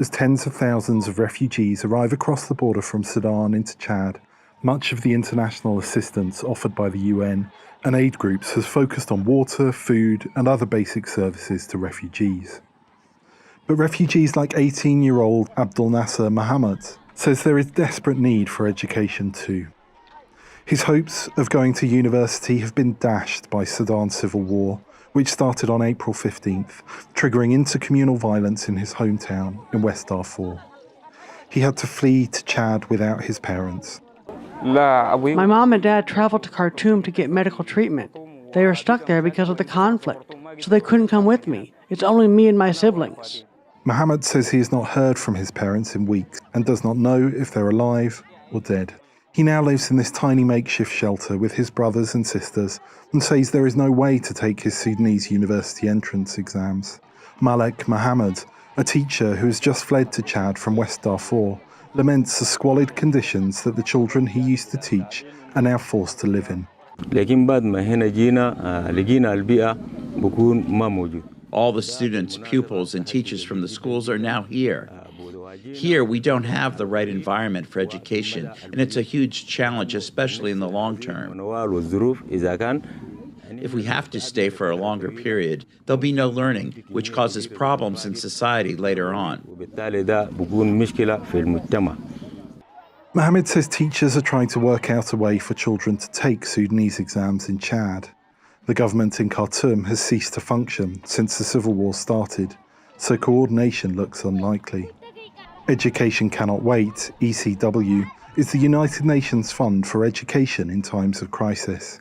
As tens of thousands of refugees arrive across the border from Sudan into Chad, much of the international assistance offered by the UN and aid groups has focused on water, food, and other basic services to refugees. But refugees like 18-year-old Abdul Nasser Mohammed says there is desperate need for education too. His hopes of going to university have been dashed by Sudan's civil war, which started on April 15th, triggering intercommunal violence in his hometown in West Darfur. He had to flee to Chad without his parents. My mom and dad traveled to Khartoum to get medical treatment. They are stuck there because of the conflict, so they couldn't come with me. It's only me and my siblings. Mohammed says he has not heard from his parents in weeks and does not know if they're alive or dead. He now lives in this tiny makeshift shelter with his brothers and sisters and says there is no way to take his Sudanese university entrance exams. Malek Mohammed, a teacher who has just fled to Chad from West Darfur, laments the squalid conditions that the children he used to teach are now forced to live in. All the students, pupils, and teachers from the schools are now here. Here, we don't have the right environment for education, and it's a huge challenge, especially in the long term. If we have to stay for a longer period, there'll be no learning, which causes problems in society later on. Mohammed says teachers are trying to work out a way for children to take Sudanese exams in Chad. The government in Khartoum has ceased to function since the civil war started, so coordination looks unlikely. Education Cannot Wait, ECW, is the United Nations Fund for Education in Times of Crisis.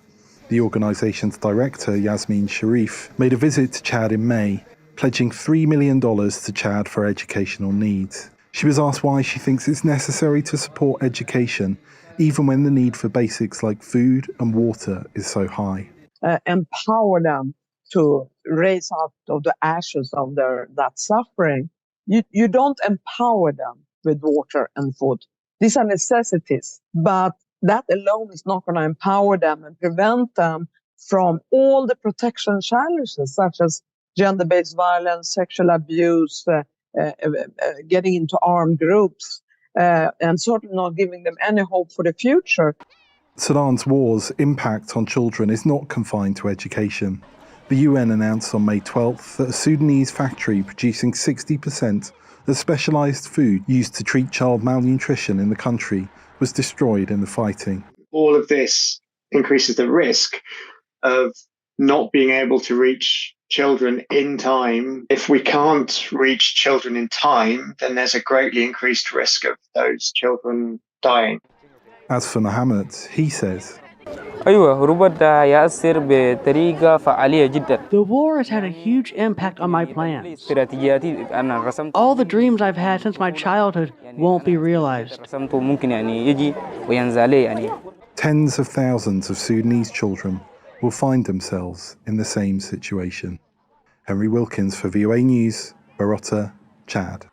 The organisation's director, Yasmin Sharif, made a visit to Chad in May, pledging $3 million to Chad for educational needs. She was asked why she thinks it's necessary to support education, even when the need for basics like food and water is so high. Empower them to raise out of the ashes of that suffering. You don't empower them with water and food. These are necessities, but that alone is not going to empower them and prevent them from all the protection challenges, such as gender-based violence, sexual abuse, getting into armed groups, and certainly not giving them any hope for the future. Sudan's war's impact on children is not confined to education. The UN announced on May 12th that a Sudanese factory producing 60% of specialised food used to treat child malnutrition in the country was destroyed in the fighting. All of this increases the risk of not being able to reach children in time. If we can't reach children in time, then there's a greatly increased risk of those children dying. As for Mohammed, he says, The war has had a huge impact on my plans. All the dreams I've had since my childhood won't be realized. Tens of thousands of Sudanese children will find themselves in the same situation. Henry Wilkins for VOA News, Barota, Chad.